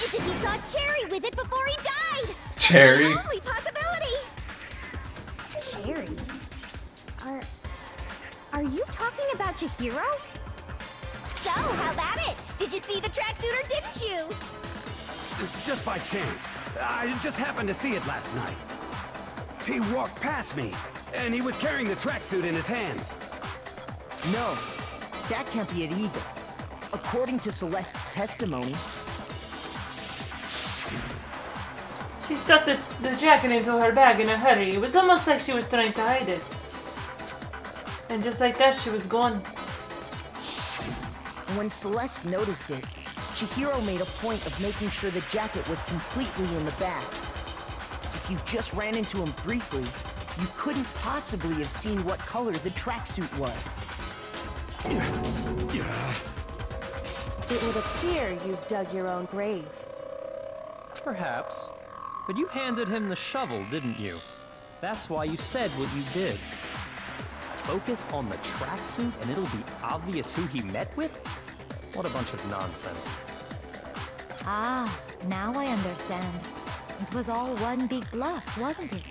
is if he saw Cherry with it before he died. Cherry? That's the only possibility. scary. Are you talking about Chihiro? So, how about it? Did you see the tracksuit or didn't you? Just by chance. I just happened to see it last night. He walked past me, and he was carrying the tracksuit in his hands. No, that can't be it either. According to Celeste's testimony, She stuffed the jacket into her bag in a hurry. It was almost like she was trying to hide it. And just like that, she was gone. when Celeste noticed it, Chihiro made a point of making sure the jacket was completely in the bag. If you just ran into him briefly, you couldn't possibly have seen what color the tracksuit was. It would appear you've dug your own grave. Perhaps. But you handed him the shovel, didn't you? That's why you said what you did. Focus on the tracksuit and it'll be obvious who he met with? What a bunch of nonsense. Ah, now I understand. It was all one big bluff, wasn't it?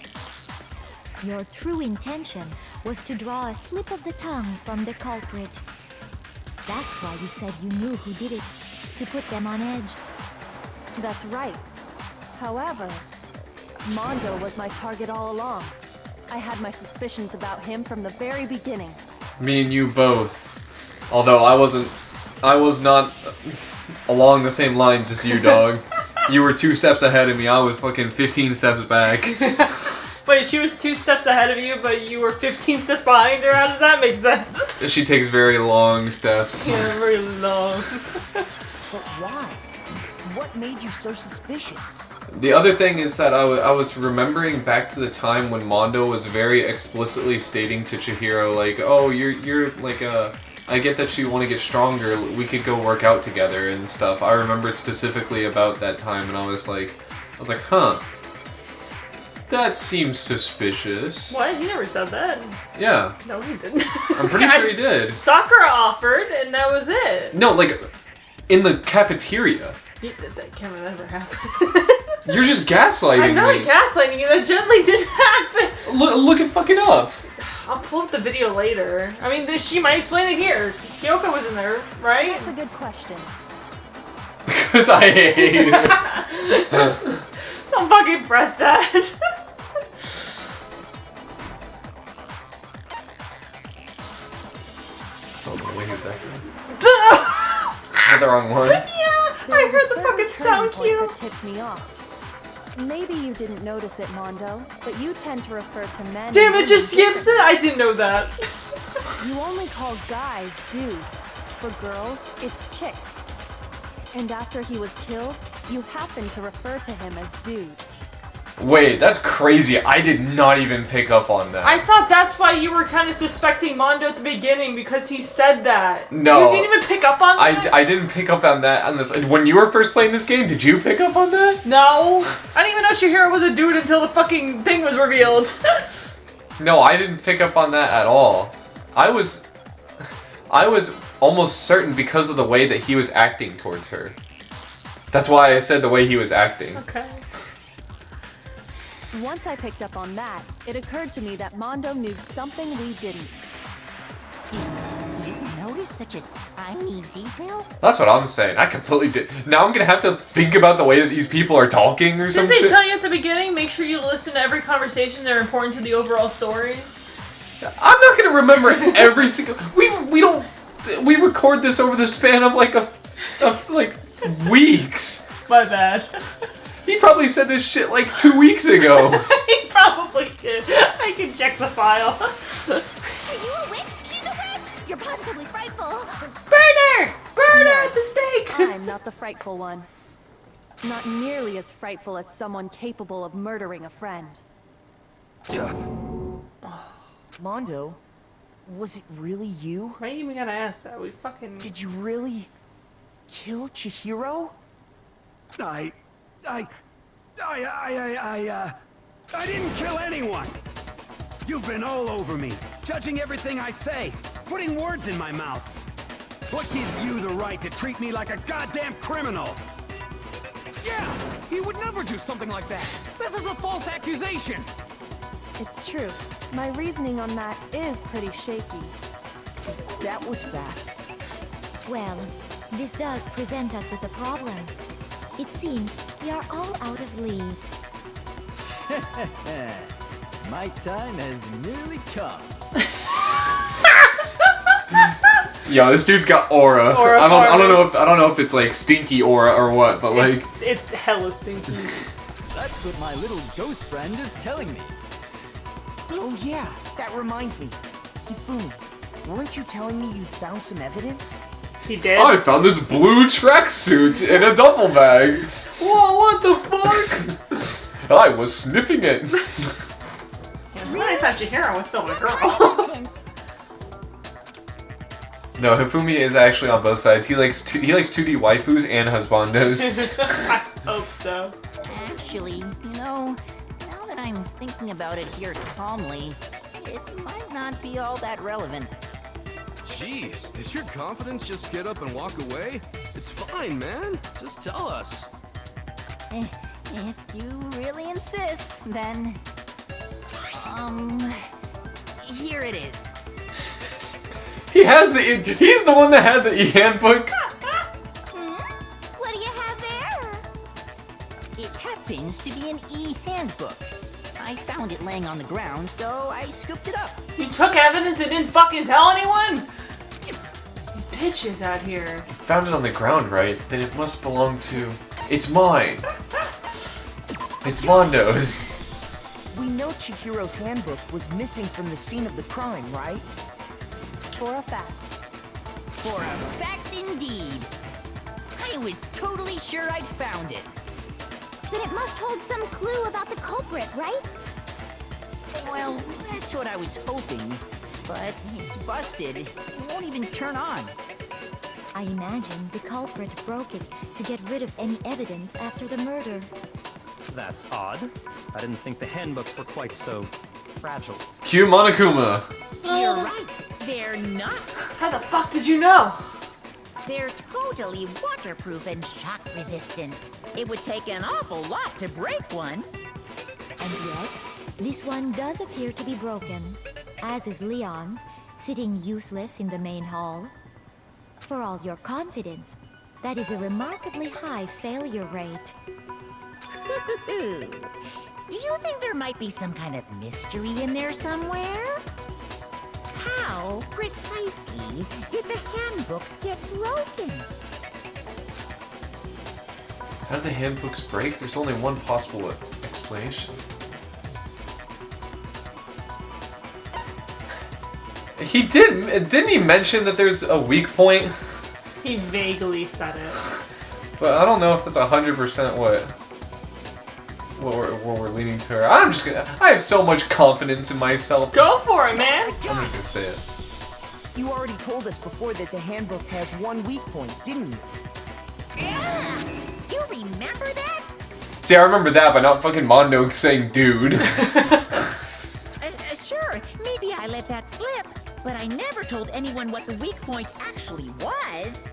Your true intention was to draw a slip of the tongue from the culprit. That's why you said you knew who did it, to put them on edge. That's right. However, Mondo was my target all along. I had my suspicions about him from the very beginning. Me and you both. Although I was not along the same lines as you, dog. You were 2 steps ahead of me, I was fucking 15 steps back. Wait, she was 2 steps ahead of you, but you were 15 steps behind her? How does that make sense? She takes very long steps. Yeah, very long. But why? What made you so suspicious? The other thing is that I was remembering back to the time when Mondo was very explicitly stating to Chihiro, like, oh, you're like I get that you want to get stronger, we could go work out together and stuff. I remembered specifically about that time and I was like, huh. That seems suspicious. What? He never said that. Yeah. No, he didn't. I'm pretty sure he did. Sakura offered, and that was it. No, like, in the cafeteria. That can never happen. You're just gaslighting I'm not me. gaslighting you, that generally didn't happen. Look it fucking up. I'll pull up the video later. I mean, she might explain it here. Kyoko was in there, right? That's a good question. Because I hate her. Don't fucking press that. Hold on, wait a second. Is that the wrong one? Yeah, I There was heard a the certain fucking turning sound point cue. that tipped me off. Maybe you didn't notice it, Mondo, but you tend to refer to men. Damn, and it just women skips it? I didn't know that. You only call guys dude. For girls, it's chick. And after he was killed, you happen to refer to him as dude. Wait, that's crazy. I did not even pick up on that. I thought that's why you were kind of suspecting Mondo at the beginning, because he said that. No. You didn't even pick up on that? I didn't pick up on that on this. When you were first playing this game, did you pick up on that? No. I didn't even know Chihiro was a dude until the fucking thing was revealed. No, I didn't pick up on that at all. I was almost certain because of the way that he was acting towards her. That's why I said the way he was acting. Okay. Once I picked up on that, it occurred to me that Mondo knew something we didn't. You noticed such a tiny detail? That's what I'm saying. I completely did. Now I'm gonna have to think about the way that these people are talking or some Didn't they shit. tell you at the beginning, make sure you listen to every conversation, they're important to the overall story? I'm not gonna remember every single. We record this over the span of like like weeks. My bad. He probably said this shit like 2 weeks ago. He probably did. I can check the file. Are you a witch? She's a witch! You're positively frightful. Burn her! Burn her at the stake! I'm not the frightful one. Not nearly as frightful as someone capable of murdering a friend. Mondo, was it really you? Why you even gotta ask that? We fucking... Did you really kill Chihiro? I didn't kill anyone! You've been all over me, judging everything I say, putting words in my mouth. What gives you the right to treat me like a goddamn criminal? Yeah, he would never do something like that. This is a false accusation. It's true. My reasoning on that is pretty shaky. That was fast. Well, this does present us with a problem. It seems we are all out of leads. My time has nearly come. Yo, this dude's got aura. Aura I don't know if it's like stinky aura or what, but like it's hella stinky. That's what my little ghost friend is telling me. Oh yeah, that reminds me. Hifumi, weren't you telling me you'd found some evidence? He did. I found this blue tracksuit in a duffel bag. Whoa, what the fuck? I was sniffing it. I thought Chihiro was still a girl. No, Hifumi is actually on both sides. He likes 2D waifus and husbandos. I hope so. Actually, you know, now that I'm thinking about it here calmly, it might not be all that relevant. Jeez, does your confidence just get up and walk away? It's fine, man. Just tell us. If you really insist, then... here it is. He's the one that had the e-handbook. What do you have there? It happens to be an e-handbook. I found it laying on the ground, so I scooped it up. You took evidence and didn't fucking tell anyone? These bitches out here. You found it on the ground, right? Then it must belong to... It's mine. It's Mondo's. We know Chihiro's handbook was missing from the scene of the crime, right? For a fact. For a fact indeed. I was totally sure I'd found it. Then it must hold some clue about the culprit, right? Well, that's what I was hoping. But it's busted. It won't even turn on. I imagine the culprit broke it to get rid of any evidence after the murder. That's odd. I didn't think the handbooks were quite so fragile. Cue Monokuma. You're right. They're not. How the fuck did you know? They're totally waterproof and shock resistant. It would take an awful lot to break one. And yet, this one does appear to be broken, as is Leon's, sitting useless in the main hall. For all your confidence, that is a remarkably high failure rate. Do you think there might be some kind of mystery in there somewhere? How precisely did the handbooks get broken? How did the handbooks break? There's only one possible explanation. Didn't he mention that there's a weak point? He vaguely said it. But I don't know if that's 100% what we're leaning to. I have so much confidence in myself. Go for it, man! I'm just gonna say it. You already told us before that the handbook has one weak point, didn't you? Yeah! You remember that? See, I remember that, but not fucking Mondo saying dude. Sure, maybe I let that slip, but I never told anyone what the weak point actually was.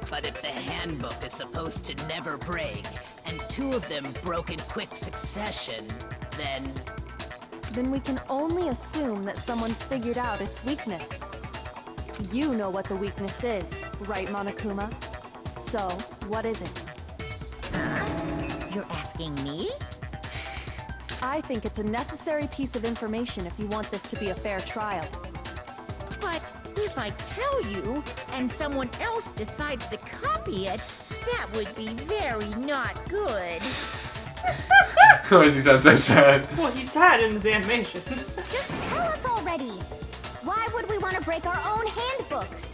But if the handbook is supposed to never break, and two of them broke in quick succession, then... Then we can only assume that someone's figured out its weakness. You know what the weakness is, right, Monokuma? So, what is it? You're asking me? I think it's a necessary piece of information if you want this to be a fair trial. But if I tell you, and someone else decides to copy it, that would be very not good. Why does he sound so sad? Well, he's sad in this animation. Just tell us already! Why would we want to break our own handbooks?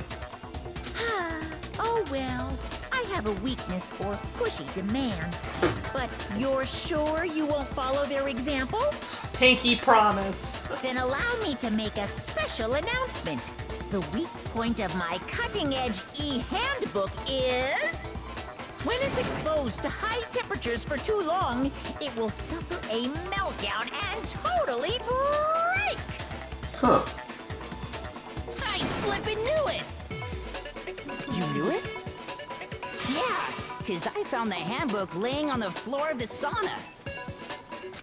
Oh well, I have a weakness for pushy demands. But you're sure you won't follow their example? Pinky promise. Then allow me to make a special announcement. The weak point of my cutting-edge e-handbook is... When it's exposed to high temperatures for too long, it will suffer a meltdown and totally break! Huh. I flippin' knew it! You knew it? Yeah, because I found the handbook laying on the floor of the sauna.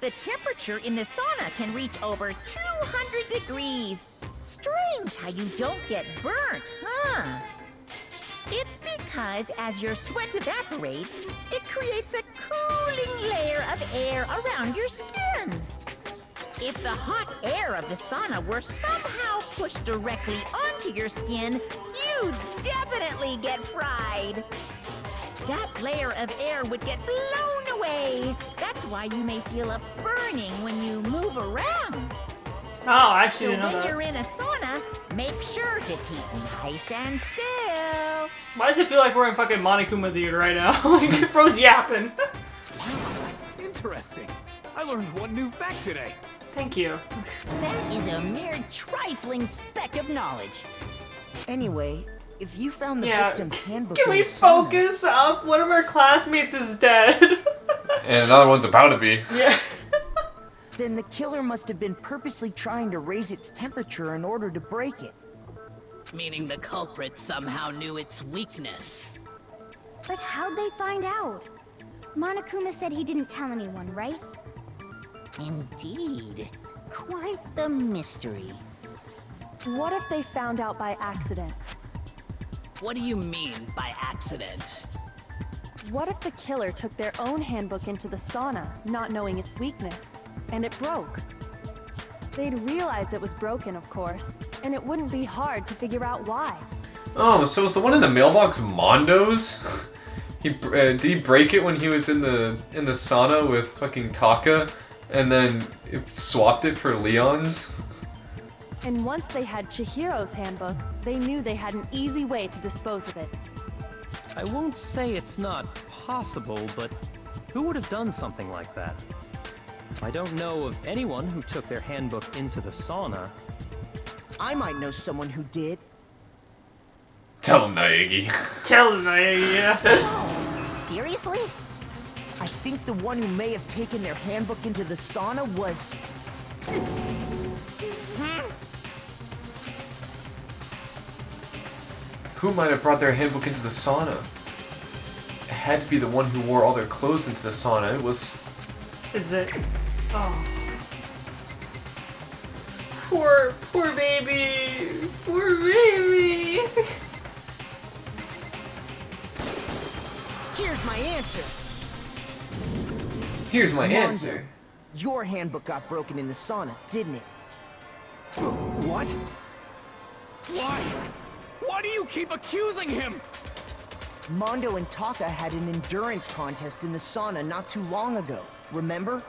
The temperature in the sauna can reach over 200 degrees. Strange how you don't get burnt, huh? It's because as your sweat evaporates, it creates a cooling layer of air around your skin. If the hot air of the sauna were somehow pushed directly onto your skin, you'd definitely get fried. That layer of air would get blown away. That's why you may feel a burning when you move around. Oh, I actually didn't know So when that. you're in a sauna, make sure to keep nice and still. Why does it feel like we're in fucking Monokuma Theater right now? Like, bro's yapping. Interesting. I learned one new fact today. Thank you. That is a mere trifling speck of knowledge. Anyway, if you found the Yeah. victim's handbook Can in we the sauna, focus up? One of our classmates is dead. And another one's about to be. Yeah. then the killer must have been purposely trying to raise its temperature in order to break it. Meaning the culprit somehow knew its weakness. But how'd they find out? Monokuma said he didn't tell anyone, right? Indeed. Quite the mystery. What if they found out by accident? What do you mean by accident? What if the killer took their own handbook into the sauna, not knowing its weakness, and it broke? They'd realize it was broken, of course, and it wouldn't be hard to figure out why. Oh, so was the one in the mailbox Mondo's? Did he break it when he was in the sauna with fucking Taka, and then swapped it for Leon's? And once they had Chihiro's handbook, they knew they had an easy way to dispose of it. I won't say it's not possible, but who would have done something like that? I don't know of anyone who took their handbook into the sauna. I might know someone who did. Tell him, Naegi. Tell him, yeah. Seriously? I think the one who may have taken their handbook into the sauna was... Who might have brought their handbook into the sauna? It had to be the one who wore all their clothes into the sauna. It was... Is it? Oh. Poor baby. Poor baby. Here's my answer. Here's my Mondo, answer. Your handbook got broken in the sauna, didn't it? What? Why? Why do you keep accusing him? Mondo and Taka had an endurance contest in the sauna not too long ago, remember?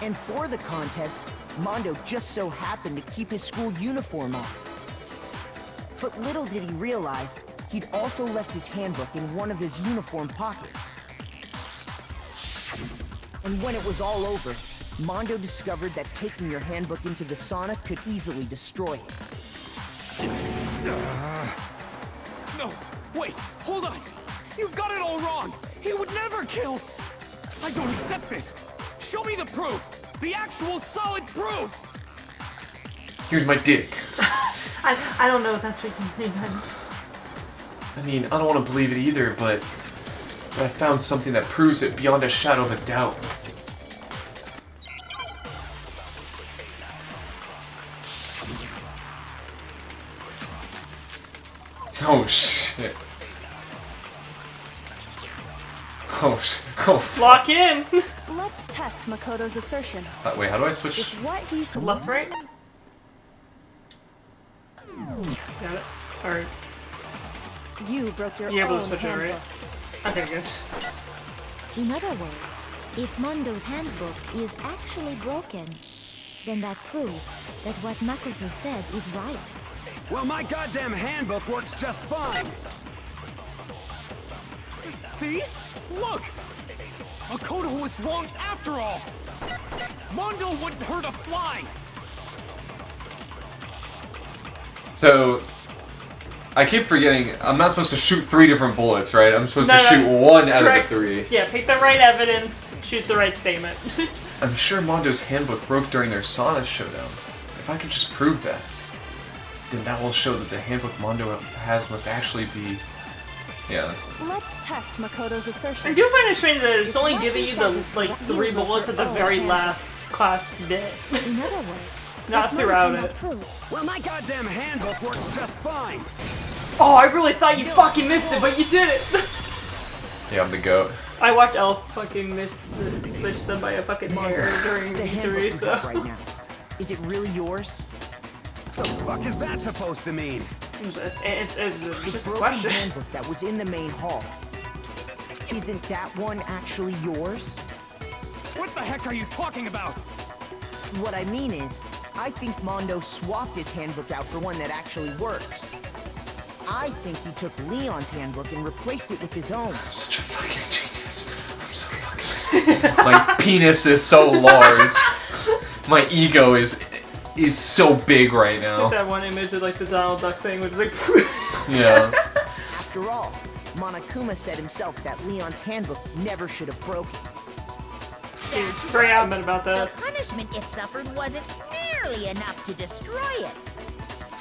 And for the contest, Mondo just so happened to keep his school uniform on. But little did he realize, he'd also left his handbook in one of his uniform pockets. And when it was all over, Mondo discovered that taking your handbook into the sauna could easily destroy it. No, wait, hold on. You've got it all wrong. He would never kill. I don't accept this. Show me the proof. The actual solid proof. Here's my dick. I don't know if that's what you meant. I mean, I don't want to believe it either, but I found something that proves it beyond a shadow of a doubt. Oh shit. Oh. Lock in. Let's test Makoto's assertion. Wait, how do I switch? If what he said... Left, right? Got it. Alright. You broke your You're able own to switch it, right? handbook. Okay, good. In other words, if Mondo's handbook is actually broken, then that proves that what Makoto said is right. Well, my goddamn handbook works just fine. See? Look! Makoto was wrong after all! Mondo wouldn't hurt a fly! So, I keep forgetting, I'm not supposed to shoot 3 different bullets, right? I'm supposed to No, shoot one out correct. of the 3. Yeah, pick the right evidence, shoot the right statement. I'm sure Mondo's handbook broke during their sauna showdown. If I could just prove that, then that will show that the handbook Mondo has must actually be Yeah, that's fine. Let's test Makoto's assertion. I do find it strange that it's only If what giving he you says the, is like, correct, 3 you will bullets at the for very all last class bit. In other words, Not if throughout Mondo it. proves Well, my goddamn handbook works just fine. Oh, I really thought you fucking missed it, but you did it! Yeah, I'm the goat. I watched Elf fucking miss the glitch them by a fucking hair during The handbook V3, you so. have right now. Is it really yours? The fuck is that supposed to mean? It's The just a broken question. handbook that was in the main hall. Isn't that one actually yours? What the heck are you talking about? What I mean is, I think Mondo swapped his handbook out for one that actually works. I think he took Leon's handbook and replaced it with his own. I'm such a fucking genius. I'm so fucking my penis is so large. My ego is so big right It's now. like that one image of like the Donald Duck thing, which is like. Yeah. After all, Monokuma said himself that Leon's handbook never should have broken. He's very adamant about The that. punishment it suffered wasn't nearly enough to destroy it.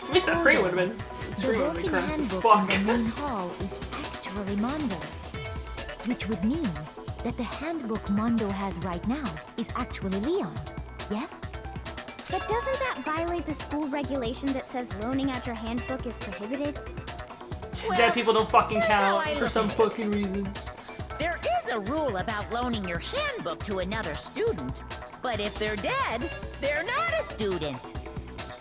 At least that 3 would have been. the 3 would have been broken correct as handbook fuck. in the main hall is actually Mondo's. Which would mean that the handbook Mondo has right now is actually Leon's, yes? But doesn't that violate the school regulation that says loaning out your handbook is prohibited? Dead people don't fucking here's how count I for look some at it. fucking reason. There is a rule about loaning your handbook to another student, but if they're dead, they're not a student.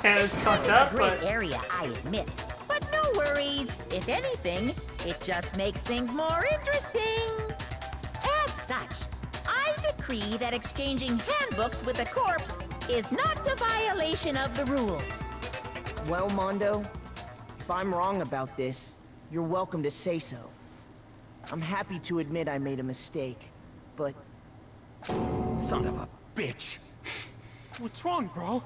And it's fucked Kind of up, a gray but area, I admit. But no worries. If anything, it just makes things more interesting. As such, I decree that exchanging handbooks with a corpse is not a violation of the rules. Well, Mondo, if I'm wrong about this, you're welcome to say so. I'm happy to admit I made a mistake, but Son of a bitch. What's wrong, bro?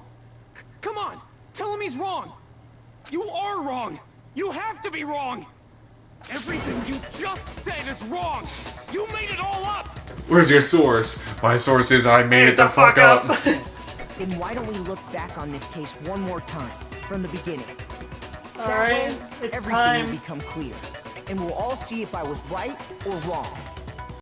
Come on, tell him he's wrong. You are wrong. You have to be wrong. Everything you just said is wrong. You made it all up. Where's your source? My source is I made it the fuck up. then why don't we look back on this case one more time, from the beginning? That Alright, way, it's everything time. will become clear, and we'll all see if I was right or wrong.